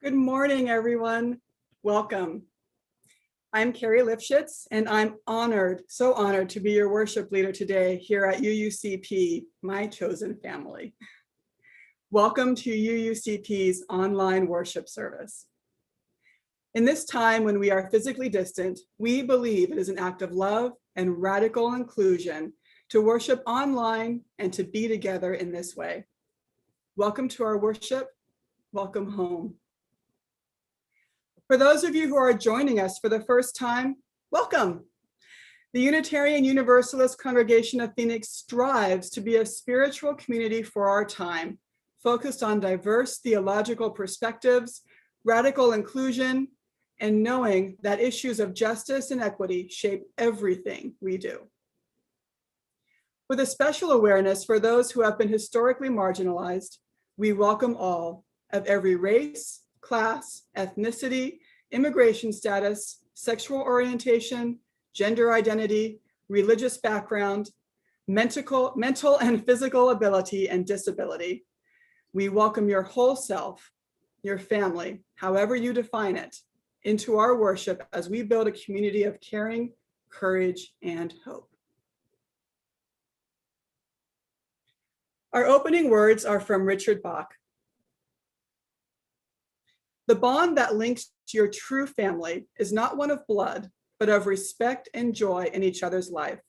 Good morning, everyone. Welcome. I'm Carrie Lifshitz, and I'm so honored to be your worship leader today here at UUCP, my chosen family. Welcome to UUCP's online worship service. In this time when we are physically distant, we believe it is an act of love and radical inclusion to worship online and to be together in this way. Welcome to our worship. Welcome home. For those of you who are joining us for the first time, welcome. The Unitarian Universalist Congregation of Phoenix strives to be a spiritual community for our time, focused on diverse theological perspectives, radical inclusion, and knowing that issues of justice and equity shape everything we do. With a special awareness for those who have been historically marginalized, we welcome all of every race, class, ethnicity, immigration status, sexual orientation, gender identity, religious background, mental and physical ability and disability. We welcome your whole self, your family, however you define it, into our worship as we build a community of caring, courage, and hope. Our opening words are from Richard Bach. The bond that links your true family is not one of blood, but of respect and joy in each other's life.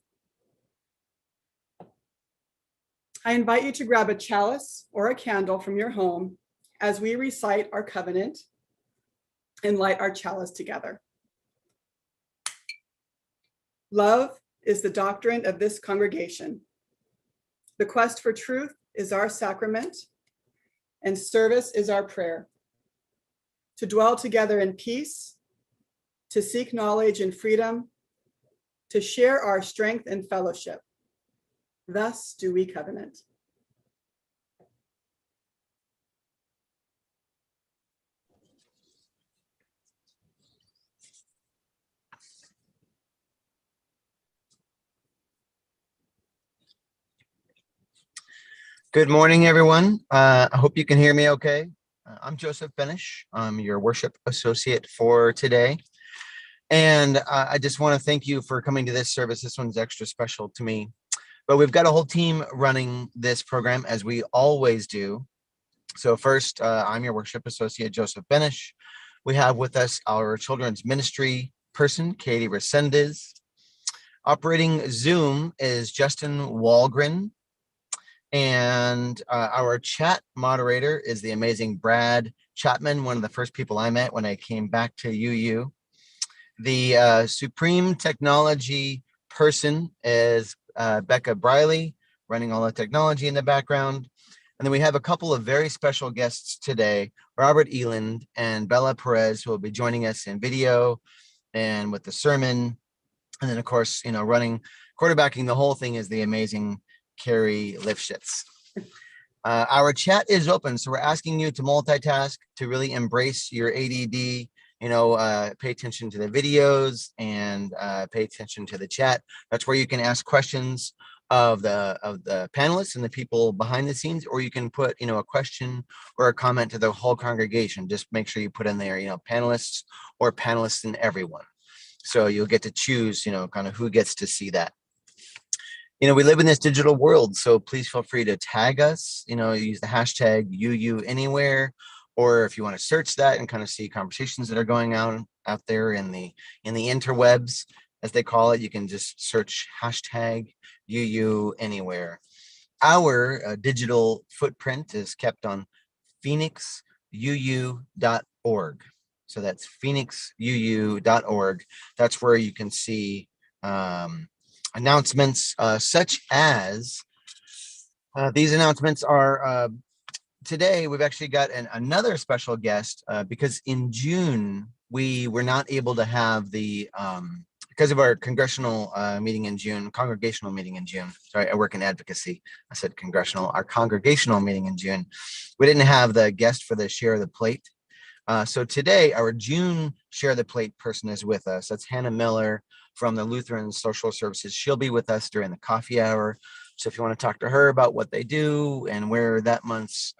I invite you to grab a chalice or a candle from your home as we recite our covenant and light our chalice together. Love is the doctrine of this congregation. The quest for truth is our sacrament, and service is our prayer. To dwell together in peace, to seek knowledge and freedom, to share our strength and fellowship. Thus do we covenant. Good morning, everyone. I hope you can hear me okay. I'm Joseph Benesh. I'm your worship associate for today. And I just want to thank you for coming to this service. This one's extra special to me. But we've got a whole team running this program, as we always do. So first, I'm your worship associate, Joseph Benesh. We have with us our children's ministry person, Katie Resendez. Operating Zoom is Justin Walgren. And our chat moderator is the amazing Brad Chapman, one of the first people I met when I came back to UU. The supreme technology person is Becca Briley, running all the technology in the background. And then we have a couple of very special guests today, Robert Eland and Bella Perez, who will be joining us in video and with the sermon. And then, of course, quarterbacking the whole thing is the amazing Carrie Lifshitz. Our chat is open, so we're asking you to multitask, to really embrace your ADD, pay attention to the videos and pay attention to the chat. That's where you can ask questions of the panelists and the people behind the scenes, or you can put, a question or a comment to the whole congregation. Just make sure you put in there, panelists or panelists and everyone. So you'll get to choose, kind of who gets to see that. We live in this digital world, so please feel free to tag us, use the hashtag UUAnywhere, or if you want to search that and kind of see conversations that are going on out there in the interwebs, as they call it, you can just search hashtag UUAnywhere. Our digital footprint is kept on phoenixuu.org. So that's phoenixuu.org. That's where you can see announcements such as these announcements are today. We've actually got another special guest because in June we were not able to have the because of our congregational meeting in June. Sorry, I work in advocacy. I said congressional. Our congregational meeting in June, we didn't have the guest for the Share the Plate. So today our June Share the Plate person is with us. That's Hannah Miller from the Lutheran Social Services. She'll be with us during the coffee hour. So if you want to talk to her about what they do and where that month's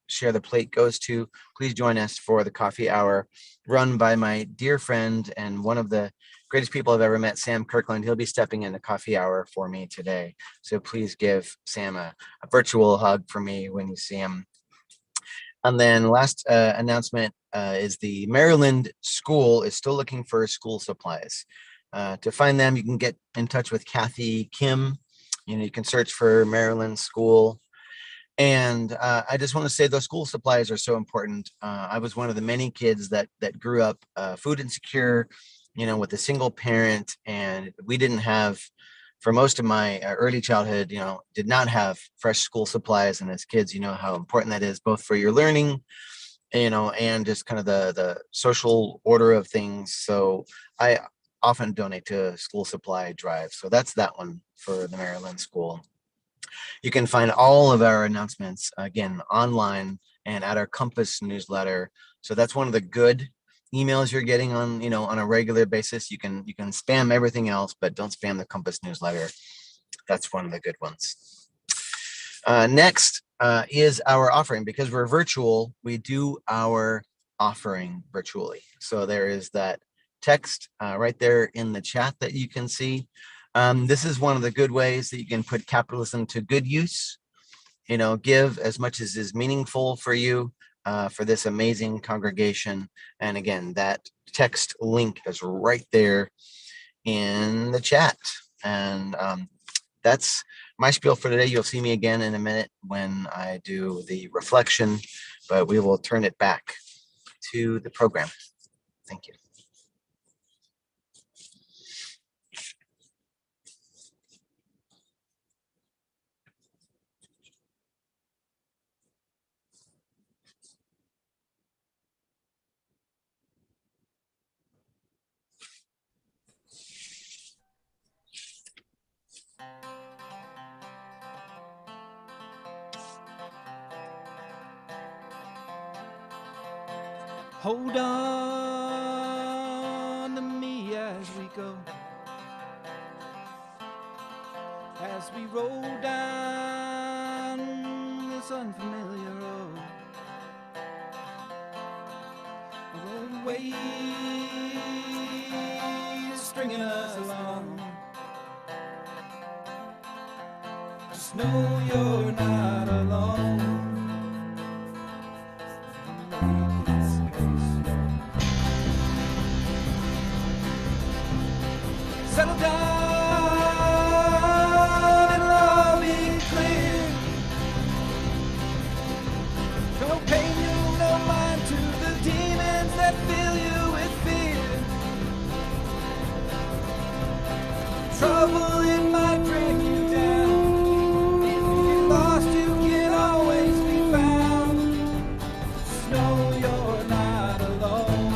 Share the Plate goes to, please join us for the coffee hour run by my dear friend and one of the greatest people I've ever met, Sam Kirkland. He'll be stepping in the coffee hour for me today. So please give Sam a virtual hug for me when you see him. And then last announcement is the Maryland School is still looking for school supplies. To find them, you can get in touch with Kathy Kim. You can search for Maryland School. And I just want to say those school supplies are so important. I was one of the many kids that grew up food insecure, with a single parent, and we didn't have, for most of my early childhood, did not have fresh school supplies. And as kids, you know how important that is, both for your learning, and just kind of the social order of things. So I often donate to a school supply drive. So that's that one for the Maryland School. You can find all of our announcements again online and at our Compass newsletter. So that's one of the good emails you're getting on, on a regular basis. You can spam everything else, but don't spam the Compass newsletter. That's one of the good ones. Next is our offering. Because we're virtual, we do our offering virtually. So there is that text right there in the chat that you can see. This is one of the good ways that you can put capitalism to good use. Give as much as is meaningful for you, for this amazing congregation. And again, that text link is right there in the chat. And that's my spiel for today. You'll see me again in a minute when I do the reflection, but we will turn it back to the program. Thank you. Hold on to me as we go, as we roll down this unfamiliar road. The weight is stringing us along. Just know you're not alone. Settle down and it'll all be clear. No pain, no mind to the demons that fill you with fear. Trouble, it might bring you down. If you get lost, you can always be found. Just know you're not alone.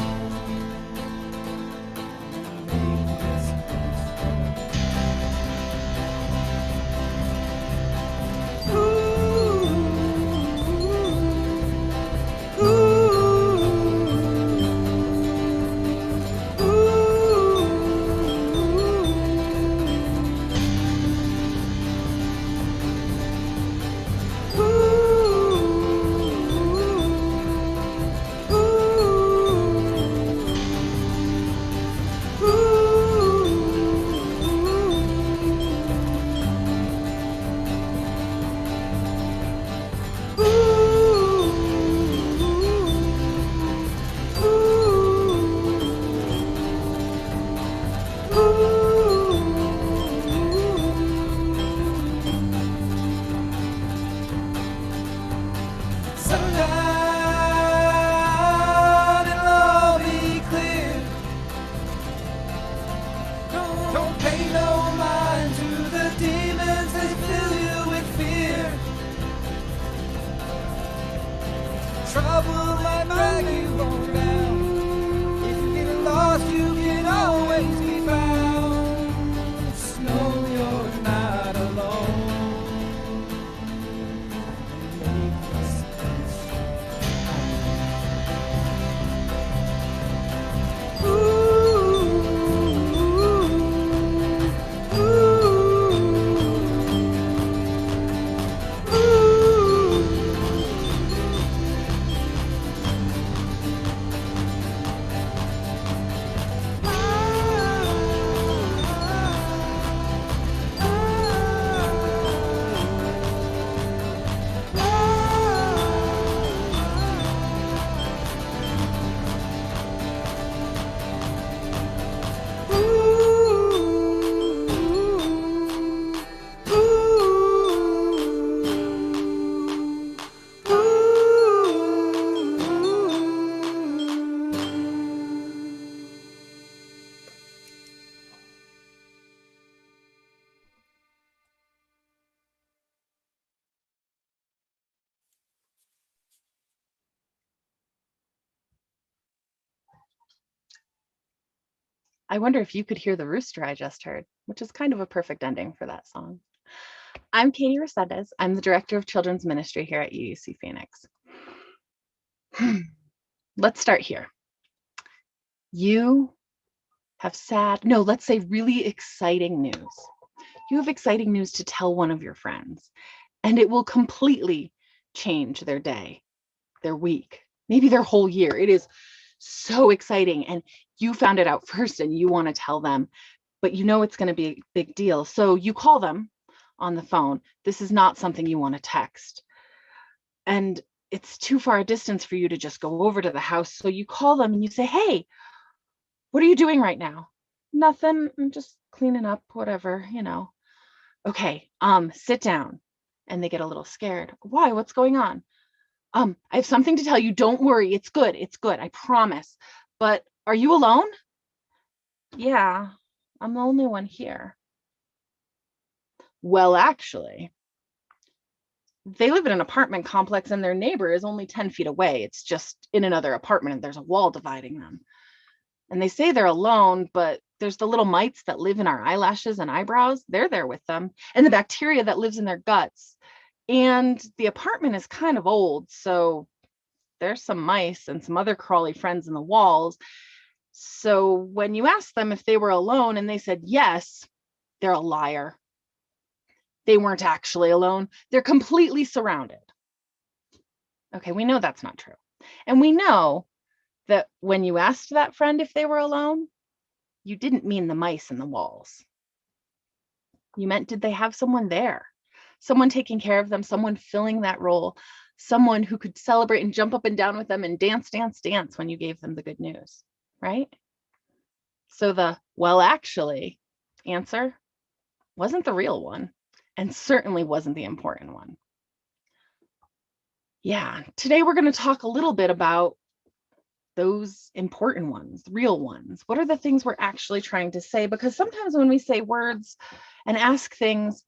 I wonder if you could hear the rooster I just heard, which is kind of a perfect ending for that song. I'm Katie Resendez. I'm the Director of Children's Ministry here at UUC Phoenix. Let's start here. You have let's say really exciting news. You have exciting news to tell one of your friends, and it will completely change their day, their week, maybe their whole year. It is so exciting, and you found it out first and you want to tell them, but you know it's going to be a big deal. So you call them on the phone. This is not something you want to text. And it's too far a distance for you to just go over to the house. So you call them and you say, hey, what are you doing right now? Nothing. I'm just cleaning up, whatever, Okay, sit down. And they get a little scared. Why? What's going on? I have something to tell you. Don't worry. It's good. It's good. I promise. But are you alone? Yeah, I'm the only one here. Well, actually, they live in an apartment complex and their neighbor is only 10 feet away. It's just in another apartment and there's a wall dividing them. And they say they're alone, but there's the little mites that live in our eyelashes and eyebrows. They're there with them. And the bacteria that lives in their guts. And the apartment is kind of old, so there's some mice and some other crawly friends in the walls. So when you asked them if they were alone and they said yes, they're a liar. They weren't actually alone. They're completely surrounded. Okay, we know that's not true. And we know that when you asked that friend if they were alone, you didn't mean the mice in the walls. You meant, did they have someone there? Someone taking care of them, someone filling that role, someone who could celebrate and jump up and down with them and dance, dance, dance when you gave them the good news, right? So the, well, actually, answer wasn't the real one and certainly wasn't the important one. Yeah, today we're going to talk a little bit about those important ones, real ones. What are the things we're actually trying to say? Because sometimes when we say words and ask things,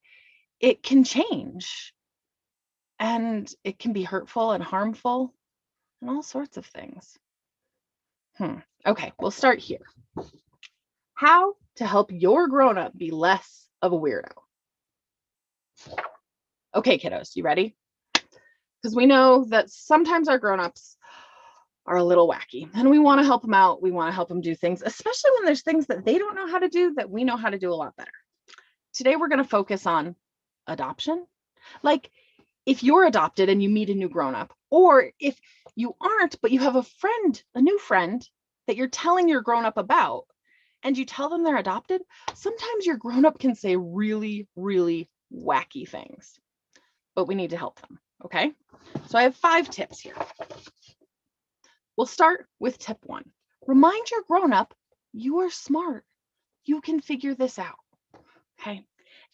it can change and it can be hurtful and harmful and all sorts of things. Okay, we'll start here. How to help your grown-up be less of a weirdo. Okay, kiddos, you ready? Because we know that sometimes our grown-ups are a little wacky and we want to help them out. We want to help them do things, especially when there's things that they don't know how to do that we know how to do a lot better. Today, we're going to focus on adoption. Like if you're adopted and you meet a new grown-up, or if you aren't, but you have a friend, a new friend that you're telling your grown-up about, and you tell them they're adopted, sometimes your grown-up can say really, really wacky things, but we need to help them, okay? So I have 5 tips here. We'll start with tip 1. Remind your grown-up you are smart. You can figure this out, okay?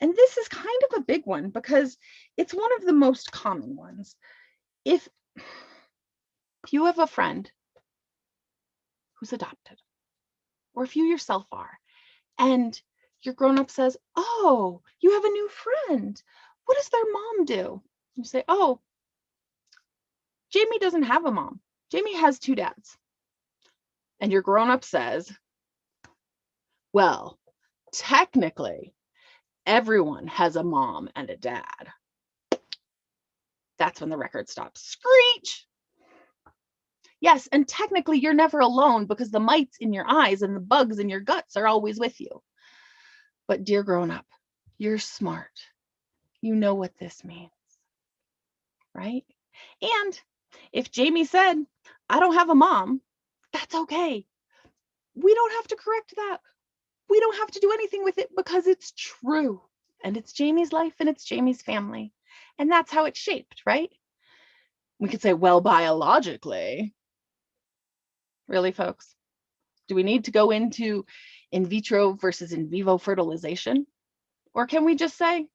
And this is kind of a big one because it's one of the most common ones. If you have a friend who's adopted, or if you yourself are, and your grown-up says, oh, you have a new friend. What does their mom do? You say, oh, Jamie doesn't have a mom. Jamie has 2 dads. And your grown-up says, well, technically, everyone has a mom and a dad. That's when the record stops. Screech! Yes, and technically you're never alone because the mites in your eyes and the bugs in your guts are always with you. But dear grown-up, you're smart. You know what this means, right? And if Jamie said, I don't have a mom, that's okay. We don't have to correct that. We don't have to do anything with it because it's true. And it's Jamie's life and it's Jamie's family. And that's how it's shaped, right? We could say, well, biologically. Really, folks? Do we need to go into in vitro versus in vivo fertilization? Or can we just say,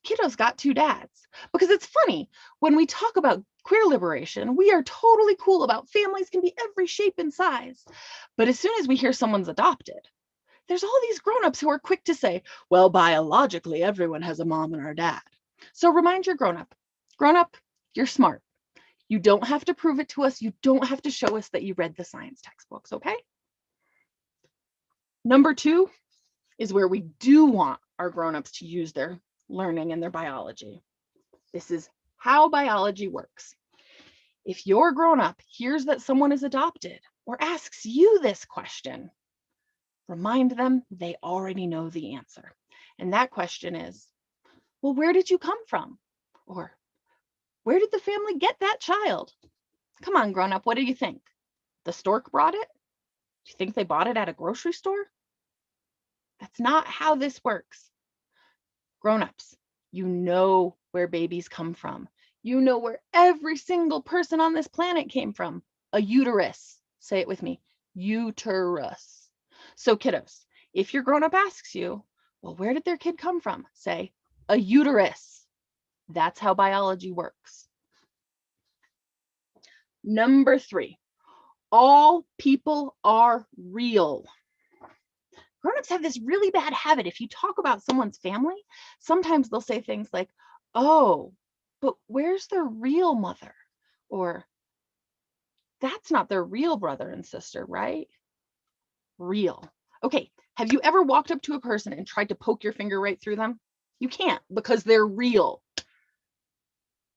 kiddo's got 2 dads? Because it's funny, when we talk about queer liberation, we are totally cool about families can be every shape and size. But as soon as we hear someone's adopted, there's all these grown-ups who are quick to say, well, biologically, everyone has a mom and a dad. So remind your grown-up, you're smart. You don't have to prove it to us. You don't have to show us that you read the science textbooks, okay? Number 2 is where we do want our grown-ups to use their learning and their biology. This is how biology works. If your grown-up hears that someone is adopted or asks you this question, remind them they already know the answer. And that question is, well, where did you come from? Or where did the family get that child? Come on, grown-up, what do you think? The stork brought it? Do you think they bought it at a grocery store? That's not how this works. Grown-ups, you know where babies come from. You know where every single person on this planet came from. A uterus. Say it with me. Uterus. So kiddos, if your grown-up asks you, well, where did their kid come from? Say, a uterus. That's how biology works. Number 3, all people are real. Grown-ups have this really bad habit. If you talk about someone's family, sometimes they'll say things like, oh, but where's their real mother? Or that's not their real brother and sister, right? Real. Okay, have you ever walked up to a person and tried to poke your finger right through them? You can't because they're real.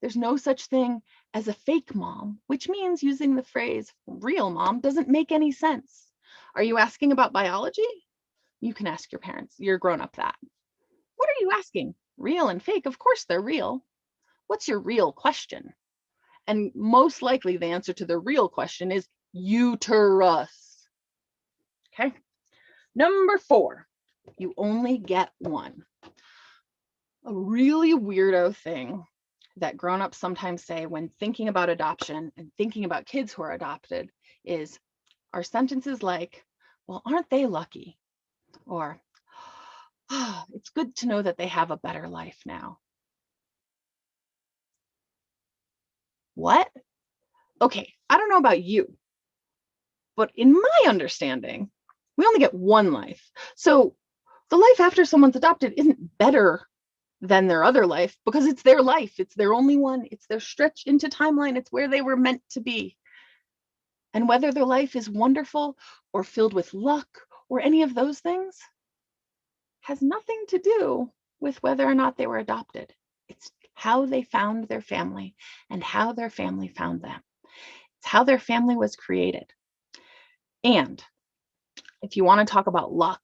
There's no such thing as a fake mom, which means using the phrase real mom doesn't make any sense. Are you asking about biology? You can ask your parents, your grown-up that. What are you asking? Real and fake? Of course they're real. What's your real question? And most likely the answer to the real question is uterus. Okay. Number 4, you only get one. A really weirdo thing that grown-ups sometimes say when thinking about adoption and thinking about kids who are adopted is, are sentences like, well, aren't they lucky? Or, oh, it's good to know that they have a better life now. What? Okay, I don't know about you, but in my understanding, we only get one life. So the life after someone's adopted isn't better than their other life because it's their life. It's their only one. It's their stretch into timeline. It's where they were meant to be. And whether their life is wonderful or filled with luck or any of those things has nothing to do with whether or not they were adopted. It's how they found their family and how their family found them. It's how their family was created. And if you want to talk about luck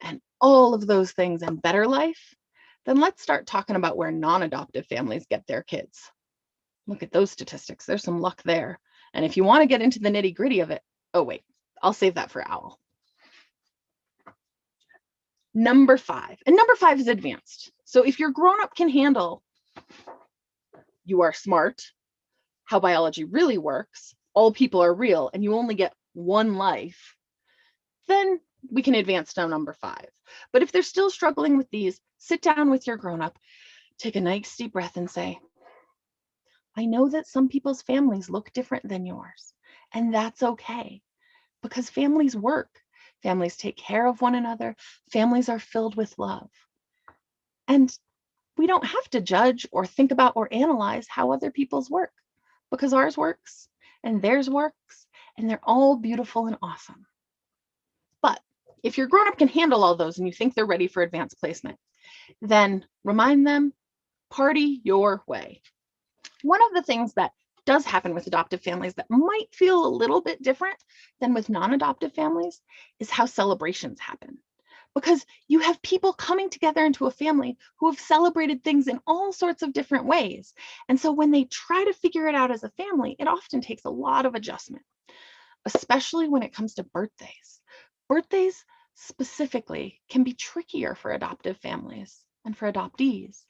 and all of those things and better life, then let's start talking about where non-adoptive families get their kids. Look at those statistics. There's some luck there. And if you want to get into the nitty-gritty of it, oh wait, I'll save that for Owl. Number 5, and number 5 is advanced. So if your grown-up can handle, you are smart, how biology really works, all people are real, and you only get one life, then we can advance to number 5. But if they're still struggling with these, sit down with your grown-up, take a nice deep breath and say, I know that some people's families look different than yours, and that's okay, because families work. Families take care of one another. Families are filled with love. And we don't have to judge or think about or analyze how other people's work, because ours works and theirs works, and they're all beautiful and awesome. But if your grown-up can handle all those and you think they're ready for advanced placement, then remind them, party your way. One of the things that does happen with adoptive families that might feel a little bit different than with non-adoptive families is how celebrations happen. Because you have people coming together into a family who have celebrated things in all sorts of different ways. And so when they try to figure it out as a family, it often takes a lot of adjustment, especially when it comes to birthdays. Birthdays specifically can be trickier for adoptive families and for adoptees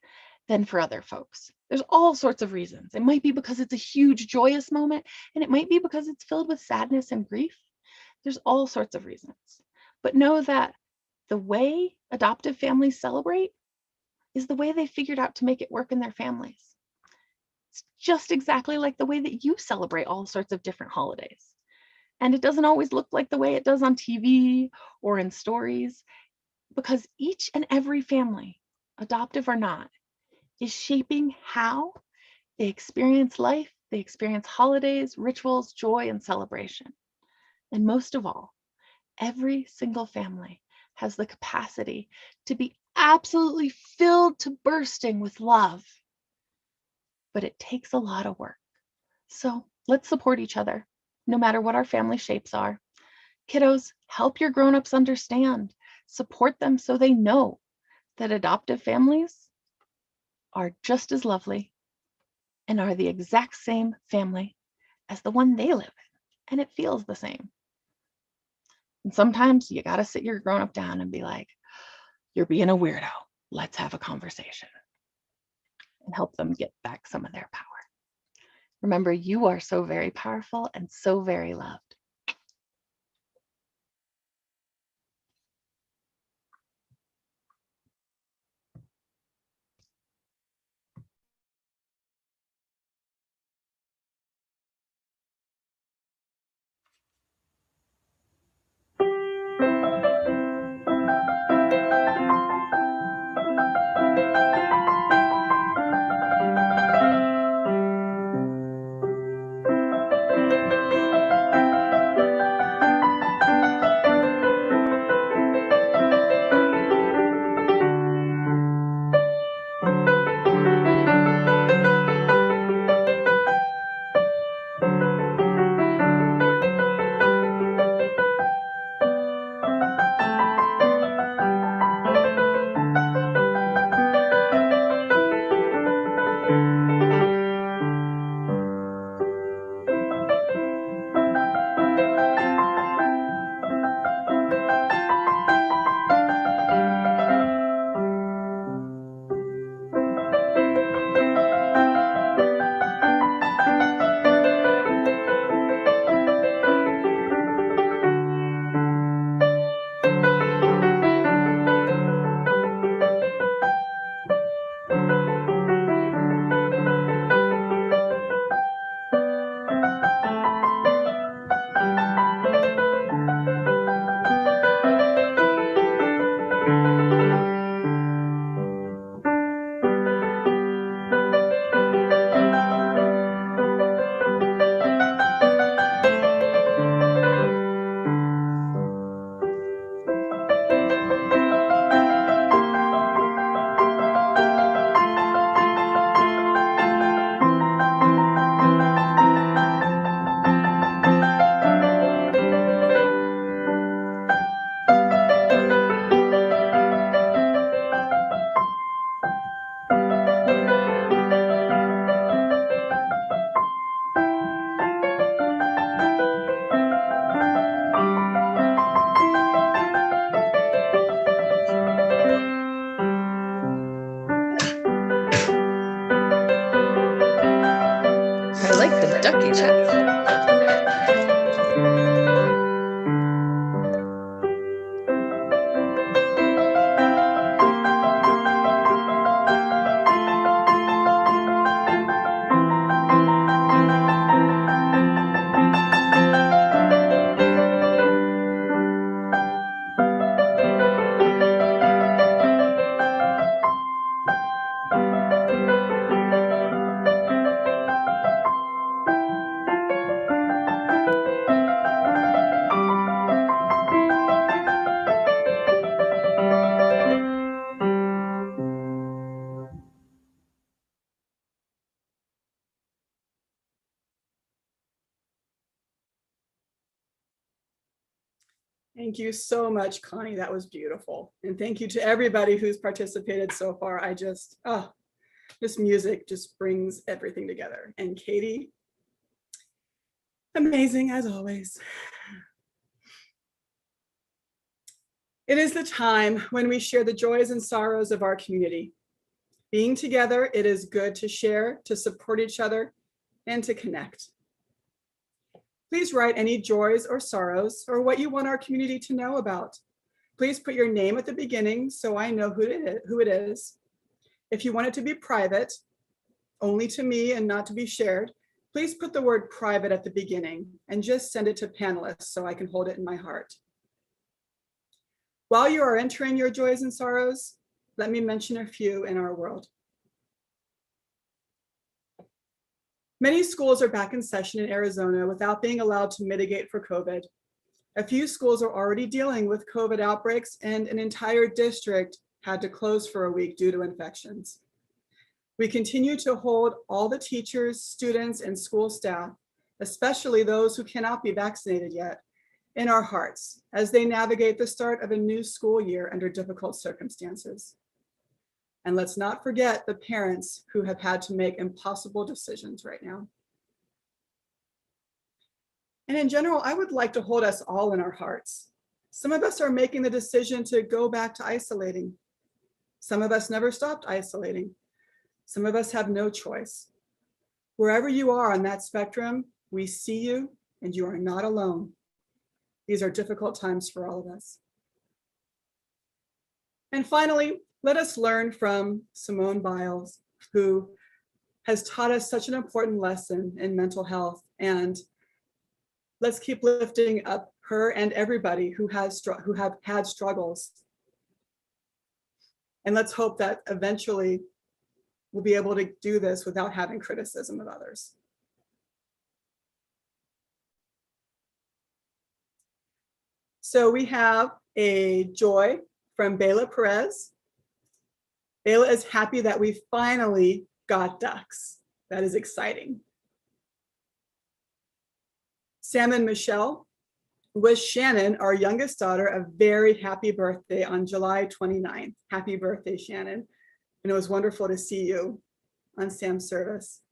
than for other folks. There's all sorts of reasons. It might be because it's a huge joyous moment, and it might be because it's filled with sadness and grief. There's all sorts of reasons. But know that the way adoptive families celebrate is the way they figured out to make it work in their families. It's just exactly like the way that you celebrate all sorts of different holidays. And it doesn't always look like the way it does on TV or in stories, because each and every family, adoptive or not, is shaping how they experience life, they experience holidays, rituals, joy, and celebration. And most of all, Every single family has the capacity to be absolutely filled to bursting with love. But it takes a lot of work. So let's support each other, no matter what our family shapes are. Kiddos, help your grown-ups understand. Support them so they know that adoptive families are just as lovely and are the exact same family as the one they live in, and it feels the same. And sometimes you got to sit your grown-up down and be like, you're being a weirdo. Let's have a conversation, and help them get back some of their power. Remember, you are so very powerful and so very loved. I like the ducky chest. Thank you so much, Connie. That was beautiful. And thank you to everybody who's participated so far. I just, this music just brings everything together. And Katie, amazing as always. It is the time when we share the joys and sorrows of our community. Being together, it is good to share, to support each other, and to connect. Please write any joys or sorrows or what you want our community to know about. Please put your name at the beginning so I know who it is. If you want it to be private, only to me and not to be shared, please put the word private at the beginning and just send it to panelists so I can hold it in my heart. While you are entering your joys and sorrows, let me mention a few in our world. Many schools are back in session in Arizona without being allowed to mitigate for COVID. A few schools are already dealing with COVID outbreaks, and an entire district had to close for a week due to infections. We continue to hold all the teachers, students, and school staff, especially those who cannot be vaccinated yet, in our hearts as they navigate the start of a new school year under difficult circumstances. And let's not forget the parents who have had to make impossible decisions right now. And in general, I would like to hold us all in our hearts. Some of us are making the decision to go back to isolating. Some of us never stopped isolating. Some of us have no choice. Wherever you are on that spectrum, we see you and you are not alone. These are difficult times for all of us. And finally, let us learn from Simone Biles, who has taught us such an important lesson in mental health. And let's keep lifting up her and everybody who have had struggles. And let's hope that eventually we'll be able to do this without having criticism of others. So we have a joy from Bela Perez. Bela is happy that we finally got ducks. That is exciting. Sam and Michelle wish Shannon, our youngest daughter, a very happy birthday on July 29th. Happy birthday, Shannon. And it was wonderful to see you on Sam's service.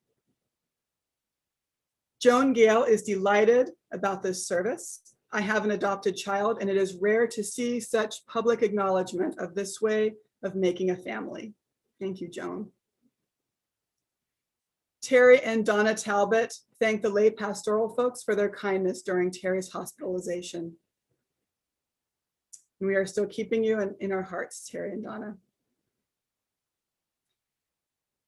Joan Gale is delighted about this service. I have an adopted child, and it is rare to see such public acknowledgement of this way of making a family. Thank you, Joan. Terry and Donna Talbot thank the lay pastoral folks for their kindness during Terry's hospitalization. And we are still keeping you in our hearts, Terry and Donna.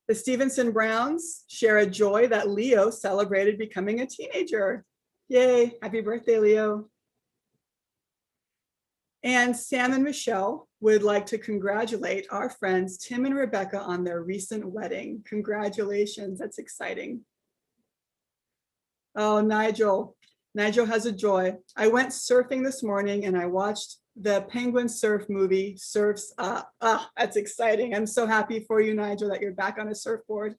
The Stevenson Browns share a joy that Leo celebrated becoming a teenager. Yay, happy birthday, Leo. And Sam and Michelle would like to congratulate our friends Tim and Rebecca on their recent wedding. Congratulations, that's exciting. Oh, Nigel has a joy. I went surfing this morning and I watched the Penguin Surf movie, Surf's Up. Ah, that's exciting. I'm so happy for you, Nigel, that you're back on a surfboard.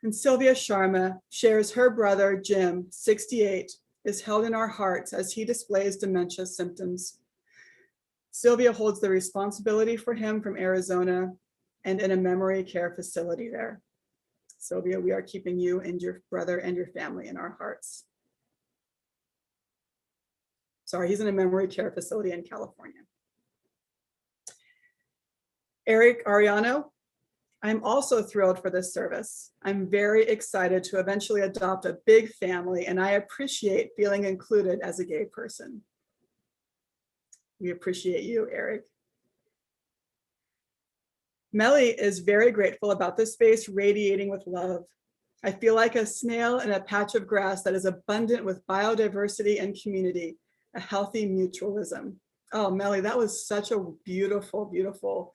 And Sylvia Sharma shares her brother, Jim, 68, is held in our hearts as he displays dementia symptoms. Sylvia holds the responsibility for him from Arizona and in a memory care facility there. Sylvia, we are keeping you and your brother and your family in our hearts. Sorry, he's in a memory care facility in California. Eric Ariano, I'm also thrilled for this service. I'm very excited to eventually adopt a big family, and I appreciate feeling included as a gay person. We appreciate you, Eric. Melly is very grateful about this space radiating with love. I feel like a snail in a patch of grass that is abundant with biodiversity and community, a healthy mutualism. Oh, Melly, that was such a beautiful, beautiful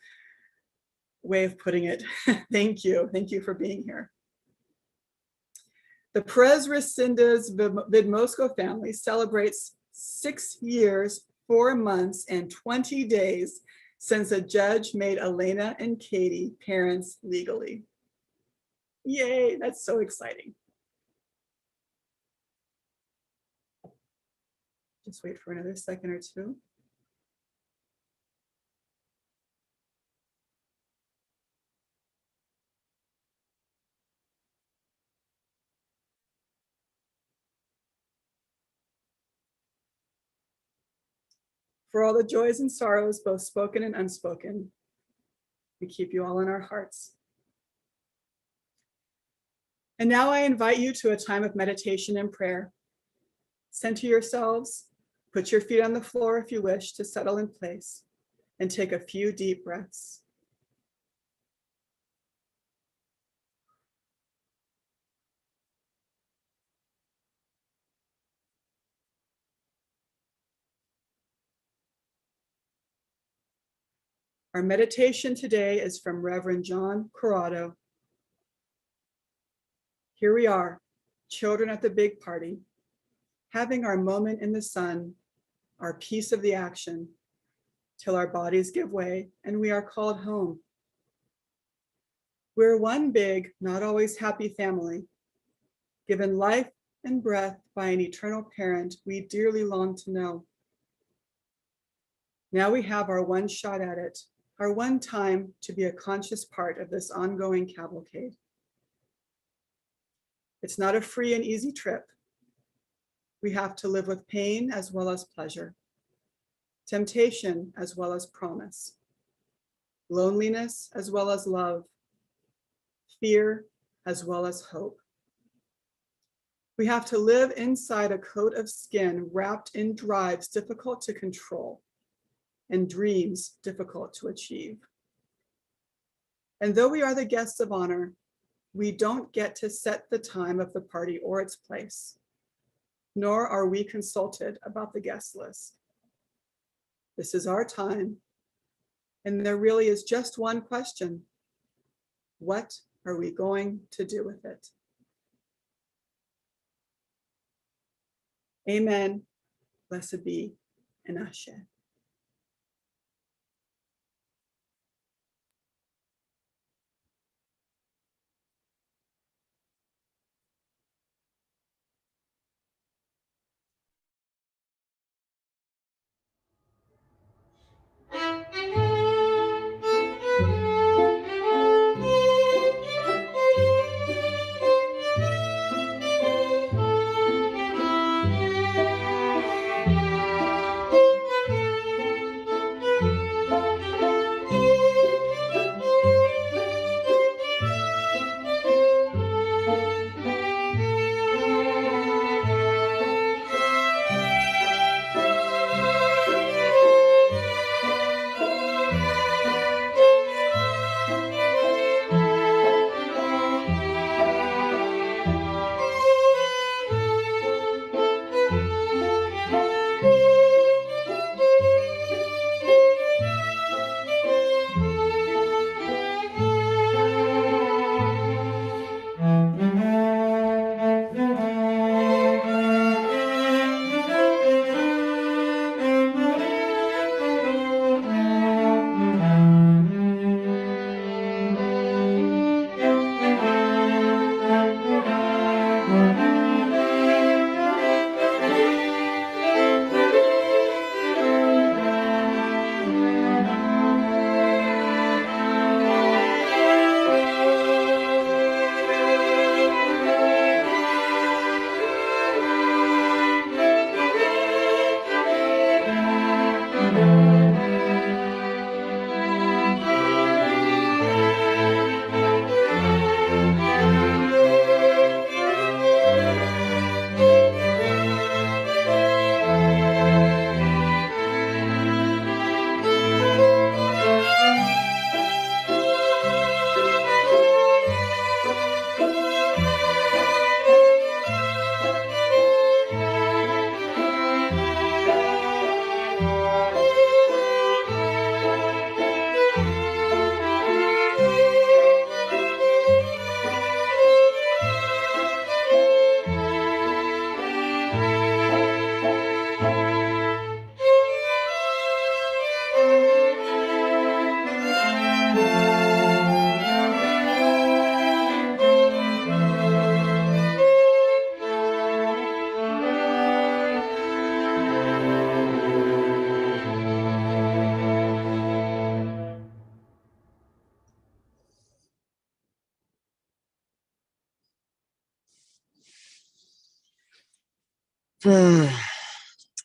way of putting it. Thank you. Thank you for being here. The Perez Resendez Vidmosco family celebrates 6 years, 4 months, and 20 days since a judge made Elena and Katie parents legally. Yay, that's so exciting. Just wait for another second or two. For all the joys and sorrows, both spoken and unspoken, we keep you all in our hearts. And now I invite you to a time of meditation and prayer. Center yourselves, put your feet on the floor if you wish to settle in place, and take a few deep breaths. Our meditation today is from Reverend John Corrado. Here we are, children at the big party, having our moment in the sun, our piece of the action, till our bodies give way and we are called home. We're one big, not always happy family, given life and breath by an eternal parent we dearly long to know. Now we have our one shot at it, our one time to be a conscious part of this ongoing cavalcade. It's not a free and easy trip. We have to live with pain as well as pleasure, temptation as well as promise, loneliness as well as love, fear as well as hope. We have to live inside a coat of skin wrapped in drives difficult to control and dreams difficult to achieve. And though we are the guests of honor, we don't get to set the time of the party or its place, nor are we consulted about the guest list. This is our time, and there really is just one question. What are we going to do with it? Amen. Blessed be, and Ashe.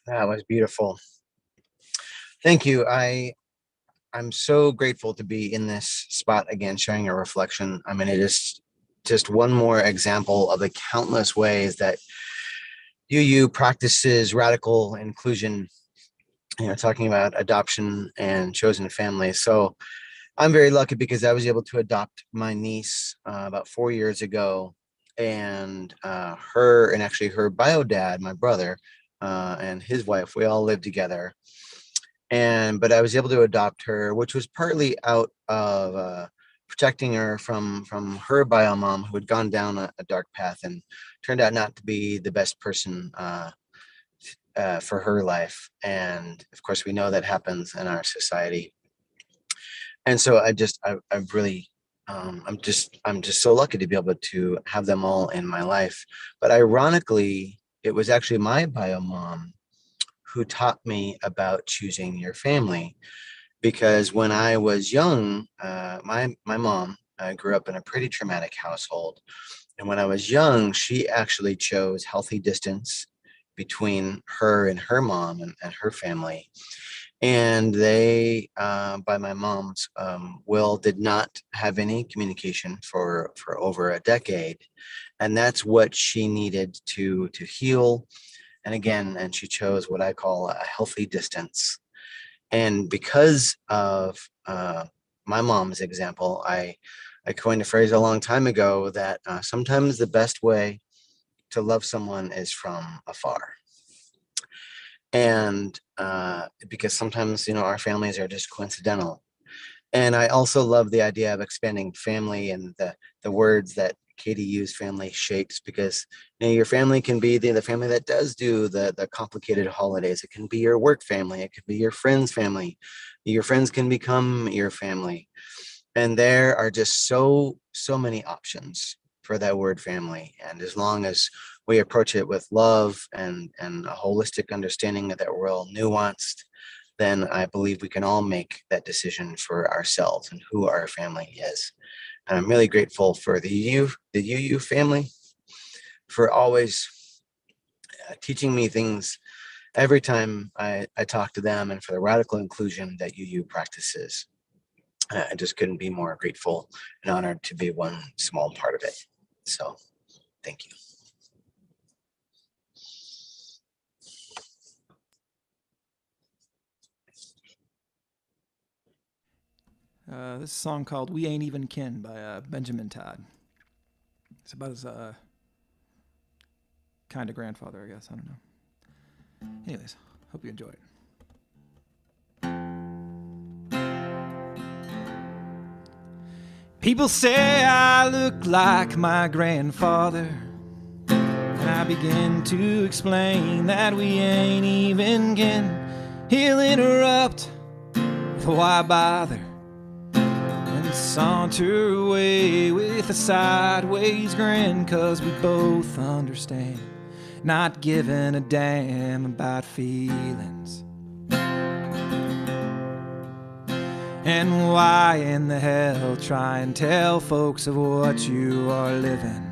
That was beautiful. Thank you. I'm so grateful to be in this spot again, sharing a reflection. I mean, it is just one more example of the countless ways that UU practices radical inclusion, talking about adoption and chosen families. So I'm very lucky because I was able to adopt my niece about 4 years ago, and her and actually her bio dad, my brother, and his wife, we all lived together. But I was able to adopt her, which was partly out of protecting her from her bio mom, who had gone down a dark path and turned out not to be the best person for her life. And of course, we know that happens in our society. And so I've really, I'm just so lucky to be able to have them all in my life. But ironically, it was actually my bio mom who taught me about choosing your family. Because when I was young, my mom grew up in a pretty traumatic household. And when I was young, she actually chose healthy distance between her and her mom and her family. And they, by my mom's will, did not have any communication for over a decade. And that's what she needed to heal. And again, and she chose what I call a healthy distance. And because of my mom's example, I coined a phrase a long time ago that sometimes the best way to love someone is from afar. And because sometimes, our families are just coincidental. And I also love the idea of expanding family and the words that Katie used, family shapes, because your family can be the family that does do the complicated holidays. It can be your work family. It could be your friend's family. Your friends can become your family. And there are just so many options for that word family. And as long as we approach it with love and a holistic understanding that we're all nuanced, then I believe we can all make that decision for ourselves and who our family is. And I'm really grateful for the UU family for always teaching me things every time I talk to them, and for the radical inclusion that UU practices. I just couldn't be more grateful and honored to be one small part of it. So thank you. This is a song called We Ain't Even Kin by Benjamin Todd. It's about his kind of grandfather, I guess. I don't know. Anyways, hope you enjoy it. People say I look like my grandfather, and I begin to explain that we ain't even kin. He'll interrupt with why bother, and saunter away with a sideways grin, 'cause we both understand not giving a damn about feelings. And why in the hell try and tell folks of what you are living?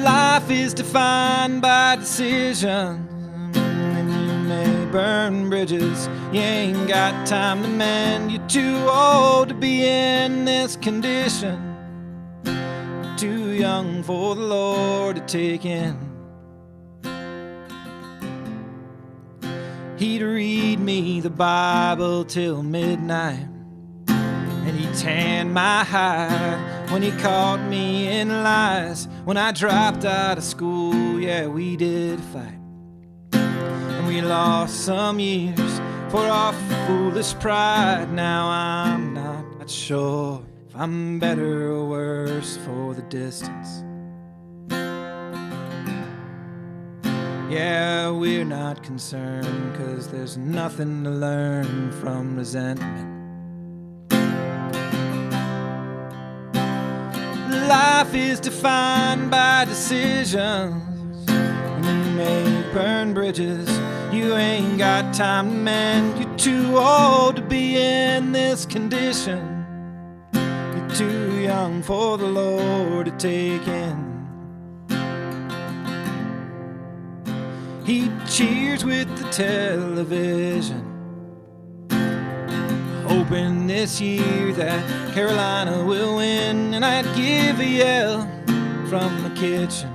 Life is defined by decisions, and you may burn bridges you ain't got time to mend. You're too old to be in this condition, too young for the Lord to take in. He'd read me the Bible till midnight, and he'd tan my hide when he caught me in lies. When I dropped out of school, yeah, we did fight, and we lost some years for our foolish pride. Now I'm not sure if I'm better or worse for the distance. Yeah, we're not concerned, 'cause there's nothing to learn from resentment. Life is defined by decisions, and you may burn bridges you ain't got time to mend. You're too old to be in this condition, you're too young for the Lord to take in. He cheers with the television, hoping this year that Carolina will win. And I'd give a yell from the kitchen,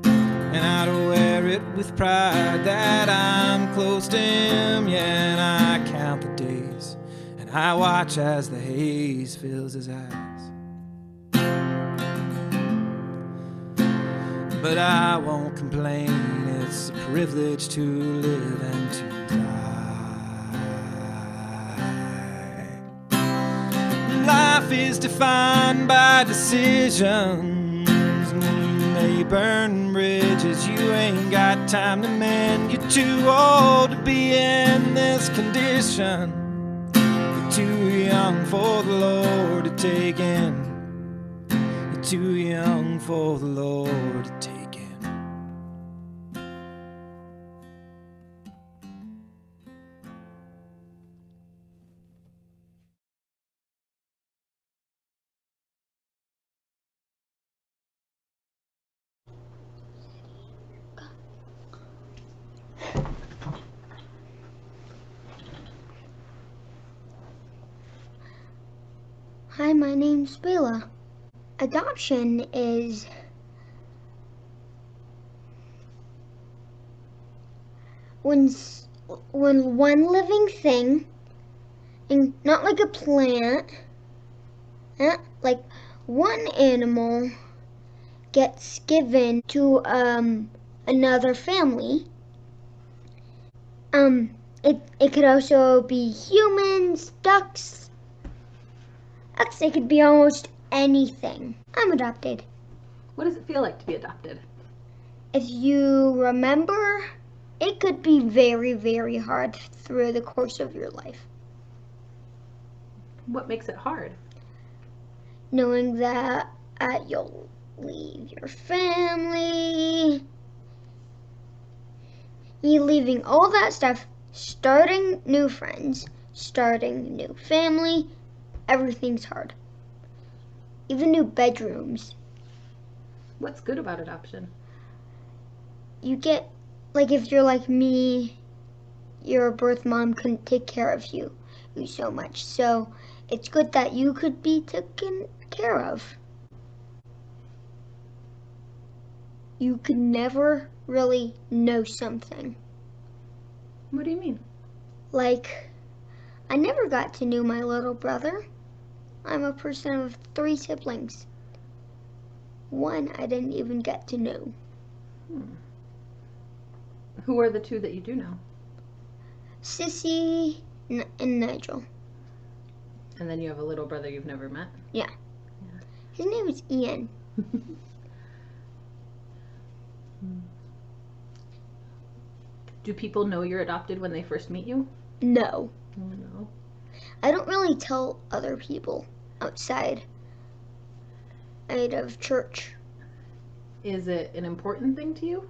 and I'd wear it with pride that I'm close to him. Yeah, and I count the days, and I watch as the haze fills his eyes. But I won't complain, it's a privilege to live and to die. Life is defined by decisions, and you may burning bridges you ain't got time to mend. You're too old to be in this condition. You're too young for the Lord to take in. You're too young for the Lord to take in. Hi, my name's Bella. Adoption is when one living thing, and not like a plant, like one animal gets given to another family. It could also be humans, ducks. It could be almost anything. I'm adopted. What does it feel like to be adopted? If you remember, it could be very, very hard through the course of your life. What makes it hard? Knowing that you'll leave your family, you leaving all that stuff, starting new friends, starting new family, everything's hard. Even new bedrooms. What's good about adoption? You get, like if you're like me, your birth mom couldn't take care of you so much. So it's good that you could be taken care of. You could never really know something. What do you mean? Like, I never got to know my little brother. I'm a person of 3 siblings. One I didn't even get to know. Who are the 2 that you do know? Sissy and Nigel. And then you have a little brother you've never met? Yeah. His name is Ian. Do people know you're adopted when they first meet you? No. Oh, no. I don't really tell other people outside of church. Is it an important thing to you?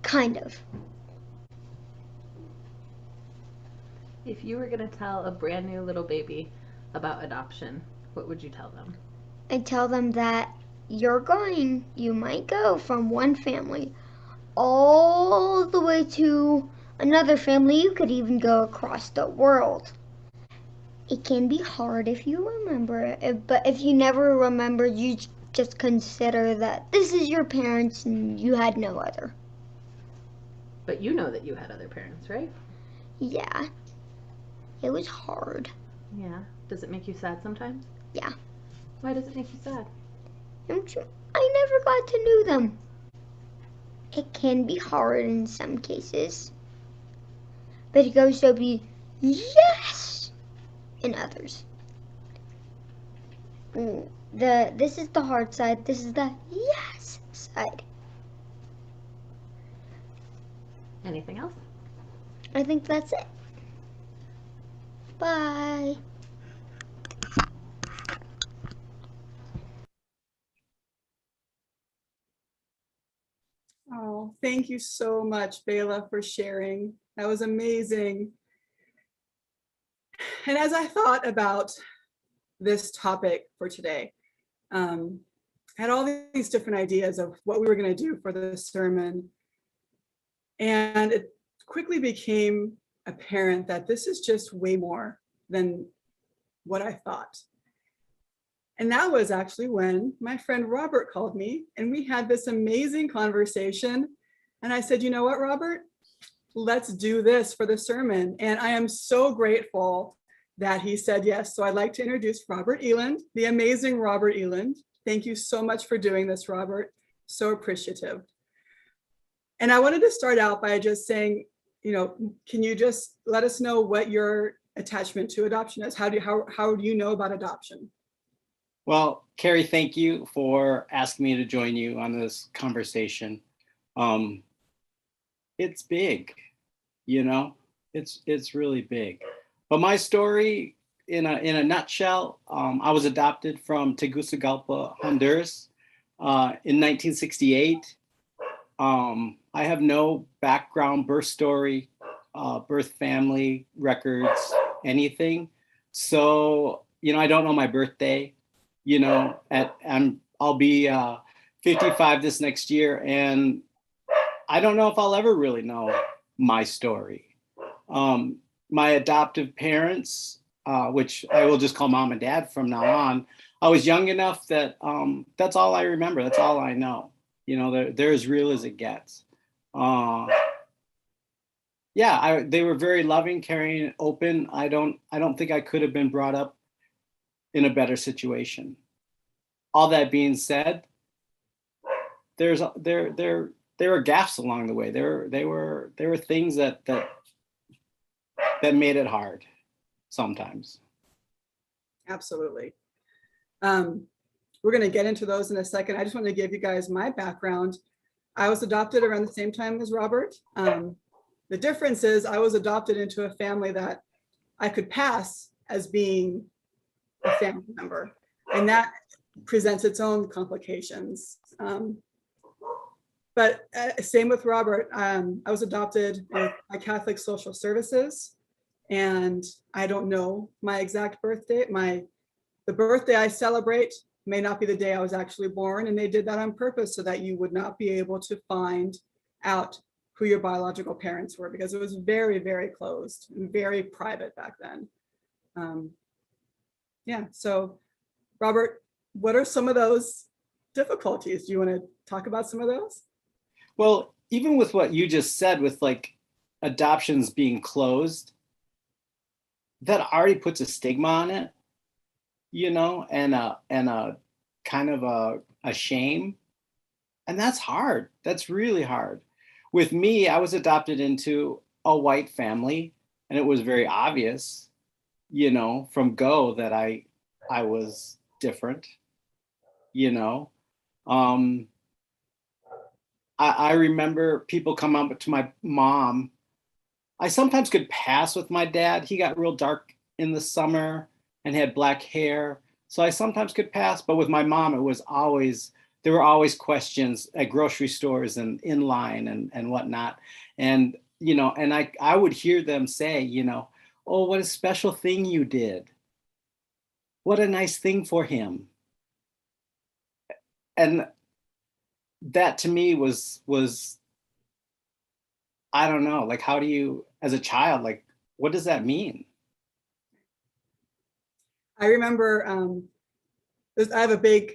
Kind of. If you were going to tell a brand new little baby about adoption, what would you tell them? I tell them that you might go from one family all the way to another family. You could even go across the world. It can be hard if you remember it, but if you never remember, you just consider that this is your parents and you had no other. But you know that you had other parents, right? Yeah. It was hard. Yeah. Does it make you sad sometimes? Yeah. Why does it make you sad? I never got to know them. It can be hard in some cases, but it can also be yes in others. This is the hard side. This is the yes side. Anything else? I think that's it. Bye. Oh, thank you so much, Bela, for sharing. That was amazing. And as I thought about this topic for today, I had all these different ideas of what we were going to do for the sermon. And it quickly became apparent that this is just way more than what I thought. And that was actually when my friend Robert called me and we had this amazing conversation. And I said, you know what, Robert, let's do this for the sermon. And I am so grateful that he said yes. So I'd like to introduce Robert Eland, the amazing Robert Eland. Thank you so much for doing this, Robert. So appreciative. And I wanted to start out by just saying, can you just let us know what your attachment to adoption is? How do you know about adoption? Well, Carrie, thank you for asking me to join you on this conversation. Um, it's big, you know, it's really big. But my story, in a nutshell, I was adopted from Tegucigalpa, Honduras, in 1968. I have no background, birth story, birth family records, anything. So, I don't know my birthday, I'll be 55 this next year, and I don't know if I'll ever really know my story. My adoptive parents, which I will just call mom and dad from now on, I was young enough that that's all I remember. That's all I know. They're as real as it gets. They were very loving, caring, open. I don't think I could have been brought up in a better situation. All that being said, there were gaps along the way. There were things that made it hard sometimes. Absolutely. We're going to get into those in a second. I just want to give you guys my background. I was adopted around the same time as Robert. The difference is I was adopted into a family that I could pass as being a family member, and that presents its own complications. But same with Robert. I was adopted by Catholic Social Services, and I don't know my exact birth date. The birthday I celebrate may not be the day I was actually born, and they did that on purpose so that you would not be able to find out who your biological parents were, because it was very, very closed and very private back then. So Robert, what are some of those difficulties? Do you want to talk about some of those? Well, even with what you just said, with like adoptions being closed, that already puts a stigma on it, and a kind of a shame. And that's hard. That's really hard. With me, I was adopted into a white family, and it was very obvious, from go that I was different, I remember people come up to my mom. I sometimes could pass with my dad. He got real dark in the summer and had black hair. So I sometimes could pass, but with my mom, there were always questions at grocery stores and in line and whatnot. And, and I would hear them say, oh, what a special thing you did. What a nice thing for him. And that to me was, I don't know, like, how do you, as a child, like, what does that mean? I remember I have a big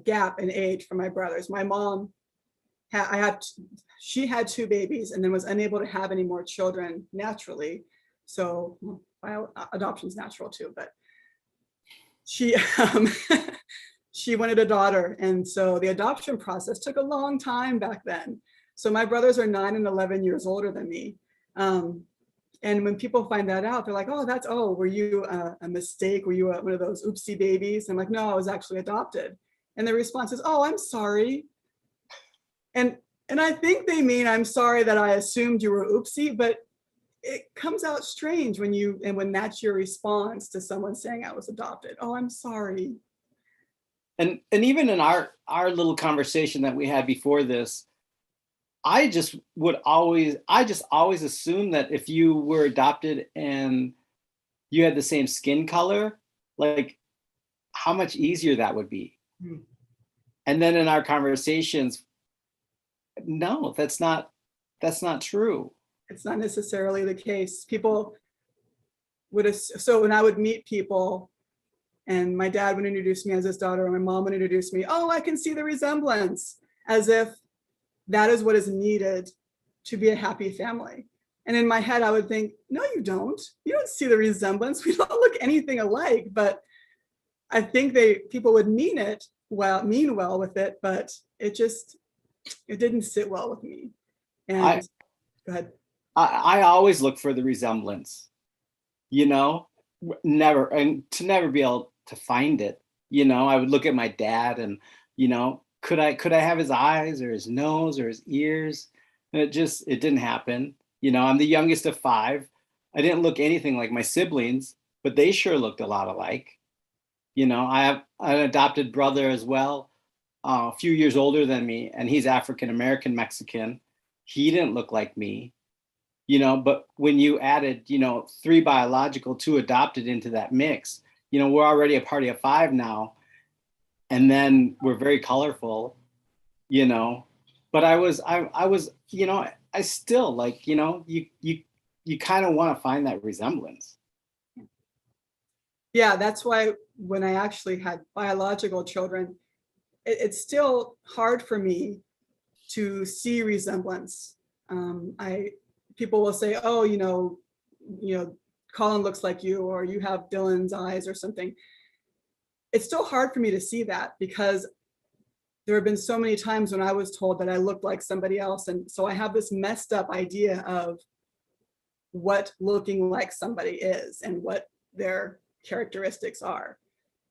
gap in age from my brothers. My mom, she had 2 babies and then was unable to have any more children naturally. So adoption's natural too, but she she wanted a daughter. And so the adoption process took a long time back then. So my brothers are 9 and 11 years older than me. And when people find that out, they're like, oh, were you a mistake? Were you one of those oopsie babies? I'm like, no, I was actually adopted. And the response is, oh, I'm sorry. And I think they mean, I'm sorry that I assumed you were oopsie, but it comes out strange when that's your response to someone saying I was adopted. Oh, I'm sorry. And even in our little conversation that we had before this, I just always assume that if you were adopted and you had the same skin color, like how much easier that would be. Mm. And then in our conversations, no, that's not true. It's not necessarily the case. People so when I would meet people and my dad would introduce me as his daughter, and my mom would introduce me, oh, I can see the resemblance, as if that is what is needed to be a happy family. And in my head, I would think, no, you don't. You don't see the resemblance. We don't look anything alike. But I think people would mean well with it, but it didn't sit well with me. And go ahead. I always look for the resemblance, never be able to find it. You know, I would look at my dad and, you know, could I have his eyes or his nose or his ears? And it didn't happen. You know, I'm the youngest of five. I didn't look anything like my siblings, but they sure looked a lot alike. You know, I have an adopted brother as well, a few years older than me, and he's African American Mexican. He didn't look like me, you know, but when you added, you know, three biological, two adopted into that mix, you know, we're already a party of five now. And then we're very colorful, you know. But I was, you know, I still like, you know, you kind of want to find that resemblance. Yeah, that's why when I actually had biological children, it's still hard for me to see resemblance. I People will say, "Oh, Colin looks like you," or "You have Dylan's eyes," or something. It's still hard for me to see that because there have been so many times when I was told that I looked like somebody else, and so I have this messed up idea of what looking like somebody is and what their characteristics are.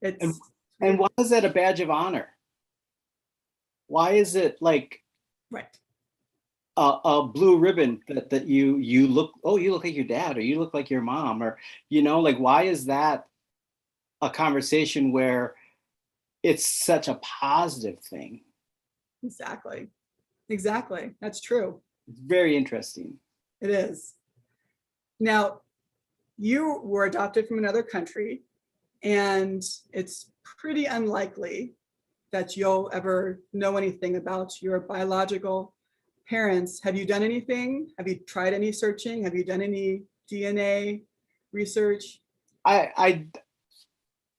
And It's and why is that a badge of honor? Why is it like right. a blue ribbon that you look, oh, you look like your dad or you look like your mom, or, you know, like, why is that a conversation where it's such a positive thing? Exactly. Exactly. That's true. It's very interesting. It is. Now, you were adopted from another country, and it's pretty unlikely that you'll ever know anything about your biological parents. Have you done anything? Have you tried any searching? Have you done any DNA research? I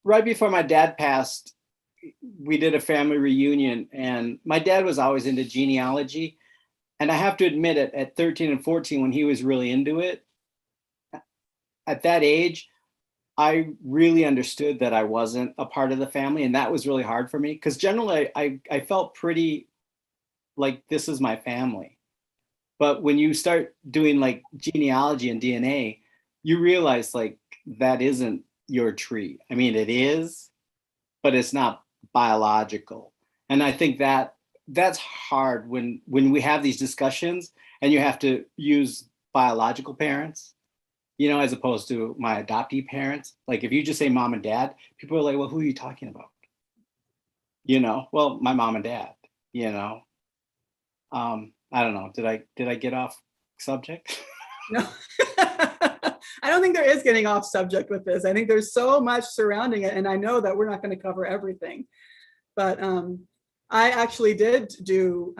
right before my dad passed, we did a family reunion, and my dad was always into genealogy. And I have to admit it, at 13 and 14, when he was really into it, at that age, I really understood that I wasn't a part of the family. And that was really hard for me because generally I felt pretty like this is my family. But when you start doing like genealogy and DNA, you realize like that isn't your tree. I mean, it is, but it's not biological. And I think that that's hard when we have these discussions and you have to use biological parents, you know, as opposed to my adoptee parents. Like if you just say mom and dad, people are like, well, who are you talking about? You know, well, my mom and dad, you know. I don't know. Did I get off subject? No. I don't think there is getting off subject with this. I think there's so much surrounding it, and I know that we're not going to cover everything. But I actually did do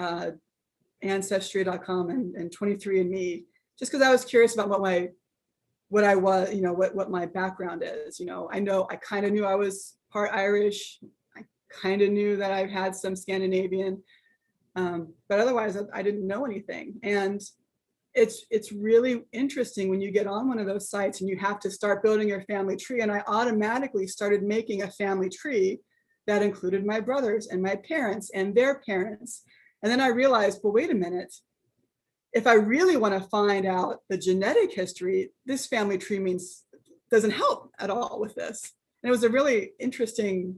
Ancestry.com and 23andMe just because I was curious about what I was, you know, what my background is. You know I kind of knew I was part Irish. I kind of knew that I've had some Scandinavian, but otherwise I didn't know anything. And it's really interesting when you get on one of those sites and you have to start building your family tree. And I automatically started making a family tree that included my brothers and my parents and their parents. And then I realized, well, wait a minute. If I really want to find out the genetic history, this family tree doesn't help at all with this. And it was a really interesting,